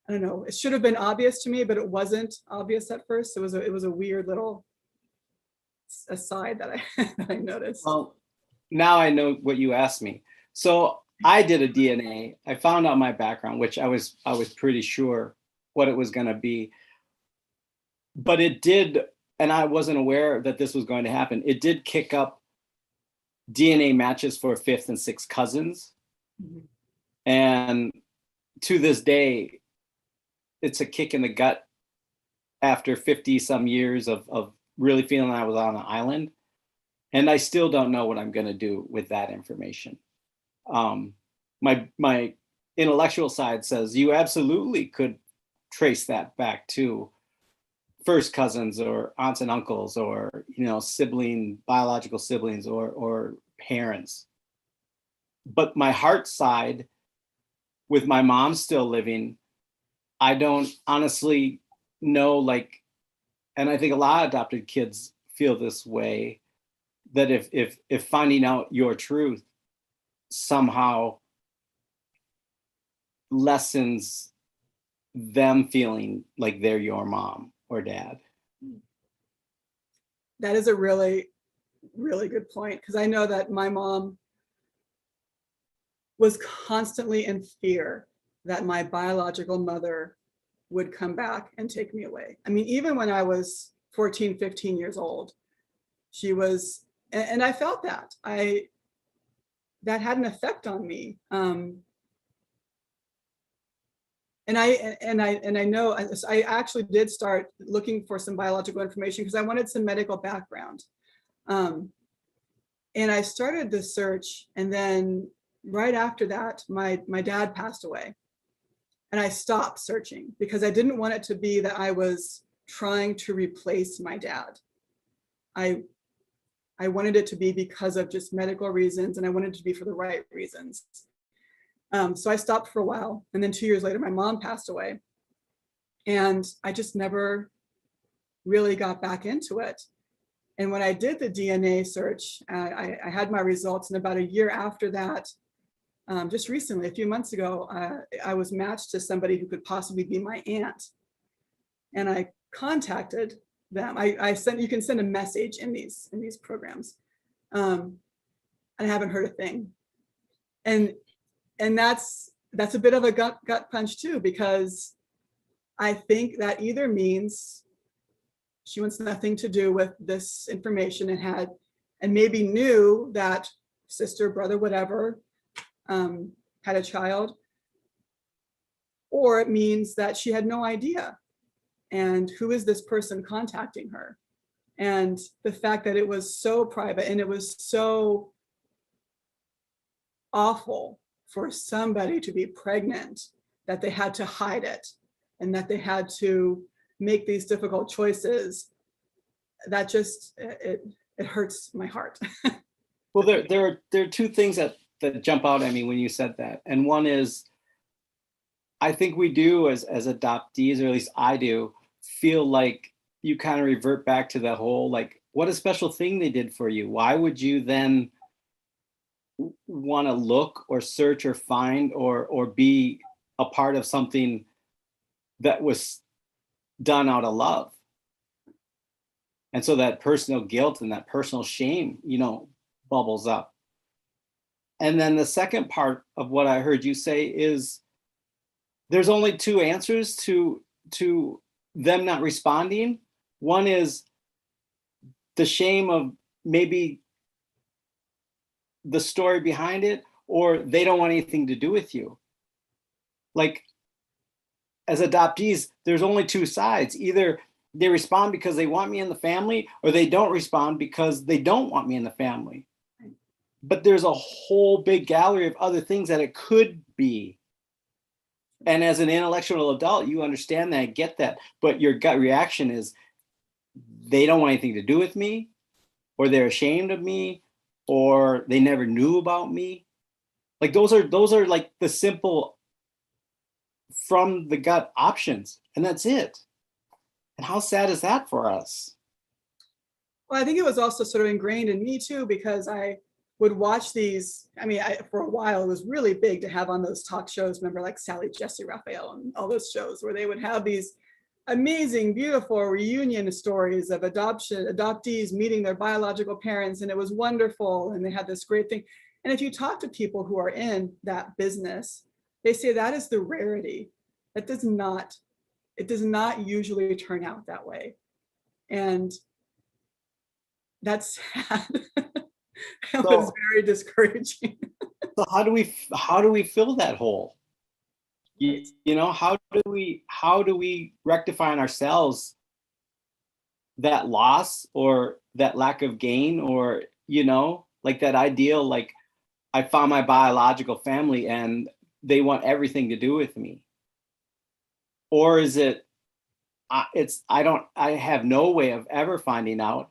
I don't know, it should have been obvious to me, but it wasn't obvious at first. It was a weird little aside that I noticed. Well, now I know what you asked me. So I did a DNA. I found out my background, which I was pretty sure what it was going to be. But it did, and I wasn't aware that this was going to happen. It did kick up DNA matches for fifth and sixth cousins. Mm-hmm. And to this day, it's a kick in the gut after 50 some years of really feeling I was on an island. And I still don't know what I'm going to do with that information. My intellectual side says you absolutely could trace that back to first cousins or aunts and uncles, or, you know, biological siblings or parents. But my heart side, with my mom still living, I don't honestly know, like, and I think a lot of adopted kids feel this way, that if finding out your truth somehow lessens them feeling like they're your mom or dad. That is a really, really good point, because I know that my mom was constantly in fear that my biological mother would come back and take me away. I mean, even when I was 14, 15 years old, she was, and I felt that. That had an effect on me. And I know I actually did start looking for some biological information because I wanted some medical background. And I started the search, and then right after that, my dad passed away. And I stopped searching because I didn't want it to be that I was trying to replace my dad. I wanted it to be because of just medical reasons, and I wanted it to be for the right reasons. So I stopped for a while, and then 2 years later, my mom passed away, and I just never really got back into it. And when I did the DNA search, I had my results, and about a year after that, just recently, a few months ago, I was matched to somebody who could possibly be my aunt, and I contacted them. You can send a message in these programs, and I haven't heard a thing. And that's a bit of a gut punch too, because I think that either means she wants nothing to do with this information and maybe knew that sister, brother, whatever, had a child, or it means that she had no idea. And who is this person contacting her? And the fact that it was so private and it was so awful for somebody to be pregnant that they had to hide it and that they had to make these difficult choices, that just, it hurts my heart. Well, there are two things that jump out at me when you said that. And one is, I think we do as adoptees, or at least I do, feel like you kind of revert back to the whole, like, what a special thing they did for you. Why would you then want to look or search or find or be a part of something that was done out of love? And so that personal guilt and that personal shame, bubbles up. And then the second part of what I heard you say is there's only two answers to them not responding. One is the shame of maybe the story behind it, or they don't want anything to do with you. Like, as adoptees, there's only two sides. Either they respond because they want me in the family, or they don't respond because they don't want me in the family. But there's a whole big gallery of other things that it could be. And as an intellectual adult, you understand that, get that. But your gut reaction is they don't want anything to do with me, or they're ashamed of me, or they never knew about me. Like those are like the simple from the gut options, and that's it. And how sad is that for us? Well, I think it was also sort of ingrained in me too, because I would watch these. I mean, for a while, it was really big to have on those talk shows. Remember, like Sally, Jesse, Raphael, and all those shows where they would have these amazing, beautiful reunion stories of adoptees meeting their biological parents, and it was wonderful, and they had this great thing. And if you talk to people who are in that business, they say that is the rarity. It does not usually turn out that way. And that's sad. It was very discouraging. So how do we fill that hole? How do we rectify in ourselves that loss or that lack of gain, or like that ideal, like I found my biological family and they want everything to do with me? Or is it I have no way of ever finding out,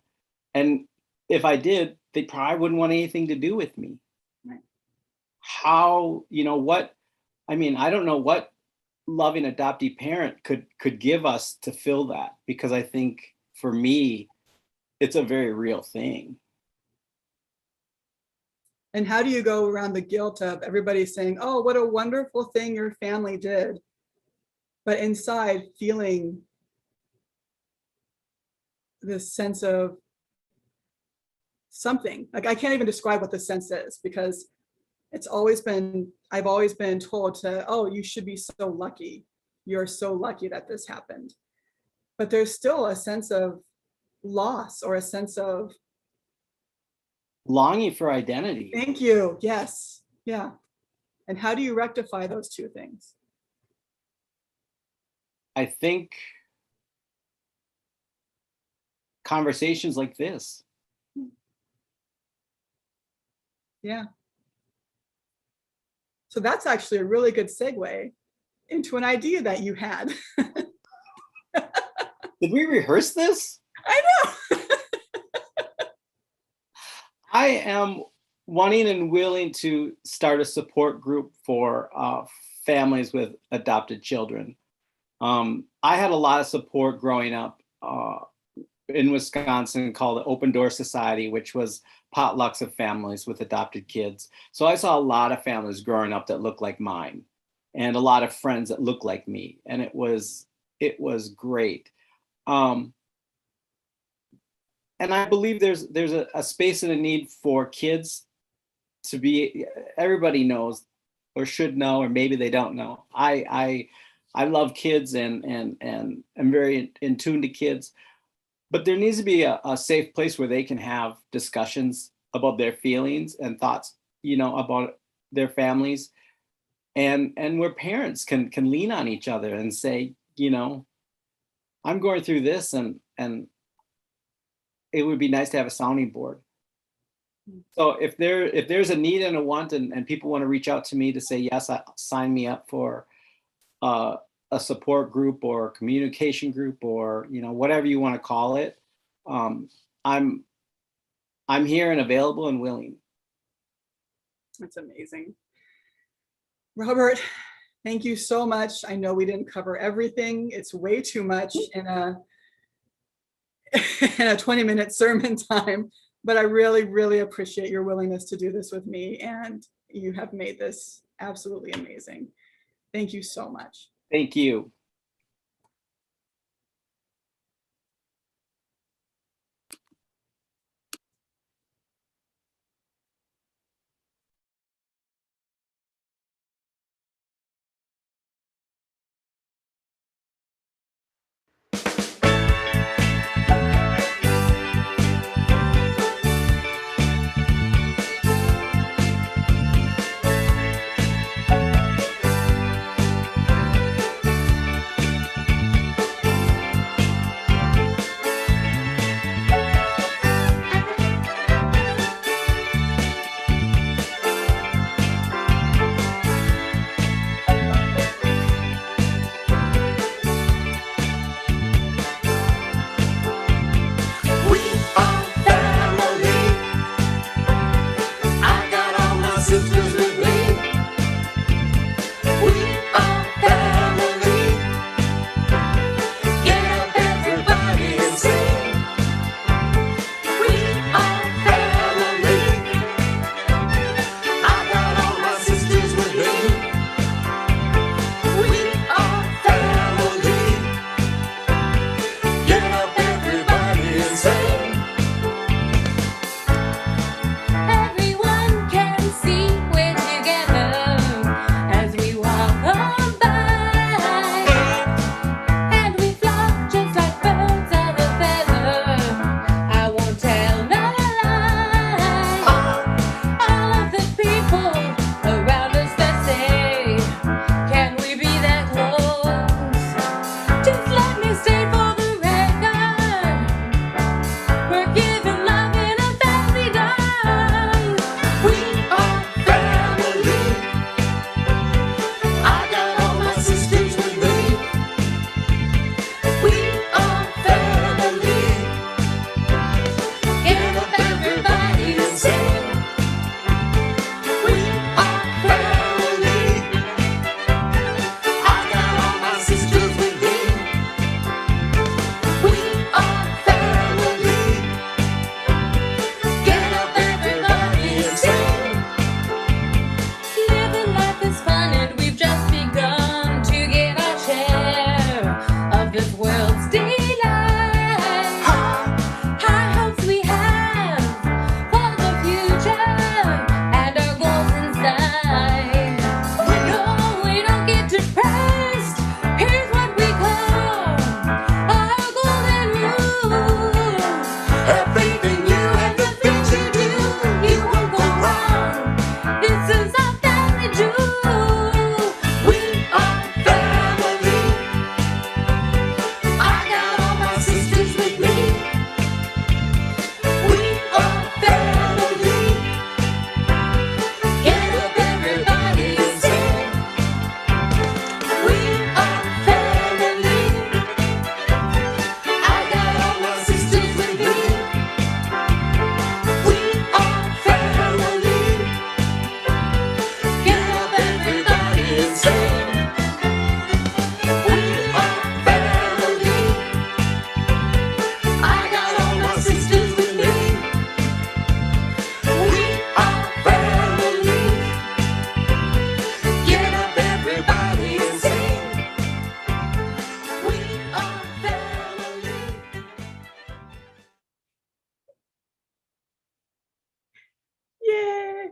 and if I did, they probably wouldn't want anything to do with me. Right. How, what, I mean, I don't know what loving adoptee parent could give us to fill that, because I think for me, it's a very real thing. And how do you go around the guilt of everybody saying, oh, what a wonderful thing your family did, but inside feeling this sense of something, like I can't even describe what the sense is, because I've always been told to, oh, you should be so lucky. You're so lucky that this happened. But there's still a sense of loss or a sense of longing for identity. Thank you. Yes. Yeah. And how do you rectify those two things? I think conversations like this. Yeah. So that's actually a really good segue into an idea that you had. Did we rehearse this? I know. I am wanting and willing to start a support group for families with adopted children. I had a lot of support growing up in Wisconsin called the Open Door Society, which was potlucks of families with adopted kids. So I saw a lot of families growing up that looked like mine, and a lot of friends that looked like me, and it was great. And I believe there's a space and a need for kids to be, everybody knows or should know, or maybe they don't know. I love kids and I'm very in tune to kids, but there needs to be a safe place where they can have discussions about their feelings and thoughts, about their families, and where parents can lean on each other and say, I'm going through this, and it would be nice to have a sounding board. So if there's a need and a want, and people want to reach out to me to say, yes, sign me up for a support group or communication group, or whatever you want to call it, I'm here and available and willing. That's amazing. Robert, thank you so much. I know we didn't cover everything. It's way too much in a 20-minute sermon time, but I really, really appreciate your willingness to do this with me, and you have made this absolutely amazing. Thank you so much. Thank you.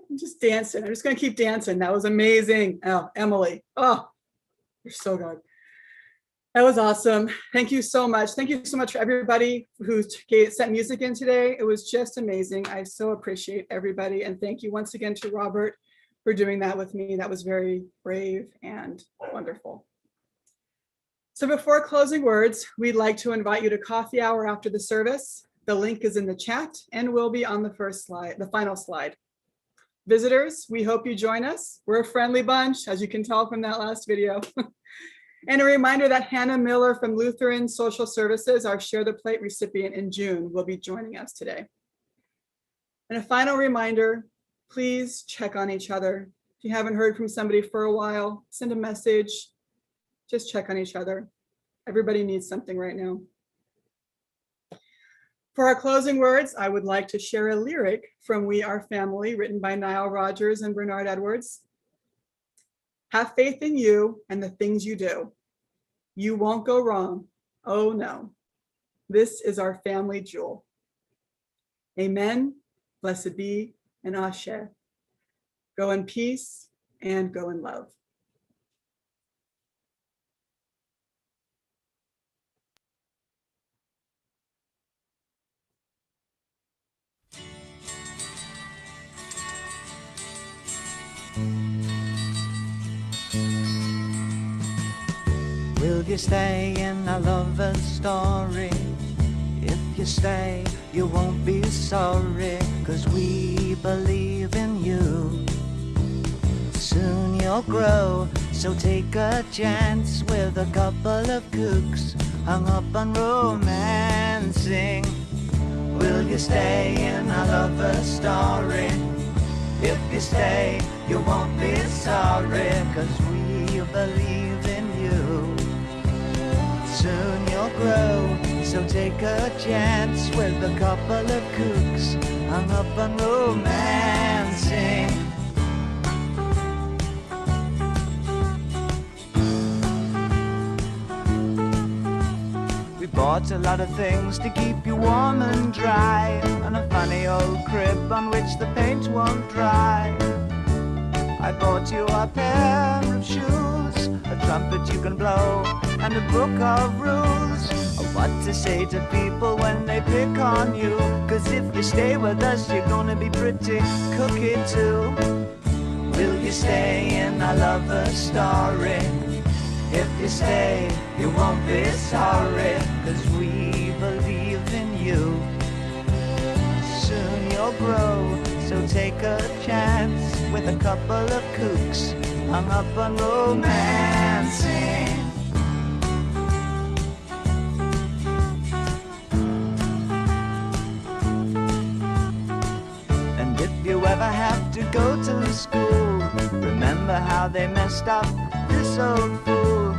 I'm just dancing. I'm just going to keep dancing. That was amazing. Oh, Emily. Oh, you're so good. That was awesome. Thank you so much. Thank you so much for everybody who sent music in today. It was just amazing. I so appreciate everybody. And thank you once again to Robert for doing that with me. That was very brave and wonderful. So before closing words, we'd like to invite you to coffee hour after the service. The link is in the chat and will be on the first slide, the final slide. Visitors, we hope you join us. We're a friendly bunch, as you can tell from that last video. And a reminder that Hannah Miller from Lutheran Social Services, our Share the Plate recipient in June, will be joining us today. And a final reminder, please check on each other. If you haven't heard from somebody for a while, send a message, just check on each other. Everybody needs something right now. For our closing words, I would like to share a lyric from We Are Family, written by Nile Rodgers and Bernard Edwards. Have faith in you and the things you do. You won't go wrong. Oh no. This is our family jewel. Amen. Blessed be and Ashe. Go in peace and go in love. Will you stay in a lover's story? If you stay, you won't be sorry, 'cause we believe in you. Soon you'll grow, so take a chance with a couple of kooks hung up on romancing. Will you stay in a lover's story? If you stay, you won't be sorry, 'cause we believe in you. Soon you'll grow, so take a chance with a couple of kooks hung up on romancing. We bought a lot of things to keep you warm and dry, and a funny old crib on which the paint won't dry. I bought you a pair of shoes, a trumpet you can blow, and a book of rules of what to say to people when they pick on you. 'Cause if you stay with us, you're gonna be pretty cookie too. Will you stay in a lover's story? If you stay, you won't be sorry, 'cause we believe in you. Soon you'll grow, so take a chance with a couple of kooks hung up on romancing. And if you ever have to go to school, remember how they messed up this old fool.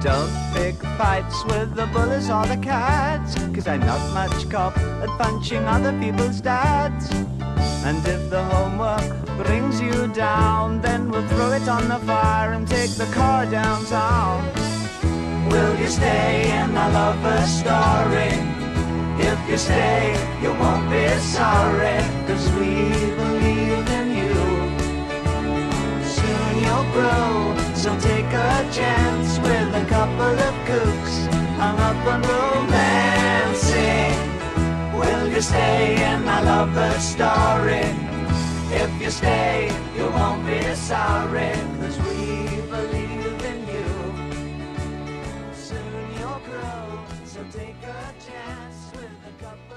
Don't pick fights with the bullies or the cats, 'cause I'm not much cop at punching other people's dads. And if the homework brings you down, then we'll throw it on the fire and take the car downtown. Will you stay in a lover's story? If you stay, you won't be sorry, 'cause we believe in you. Soon you'll grow, so take a chance with a couple of kooks hung up on romancing. Will you stay in a lover's story? If you stay, you won't be sorry, 'cause we believe in you. Soon you'll grow, so take a chance with a couple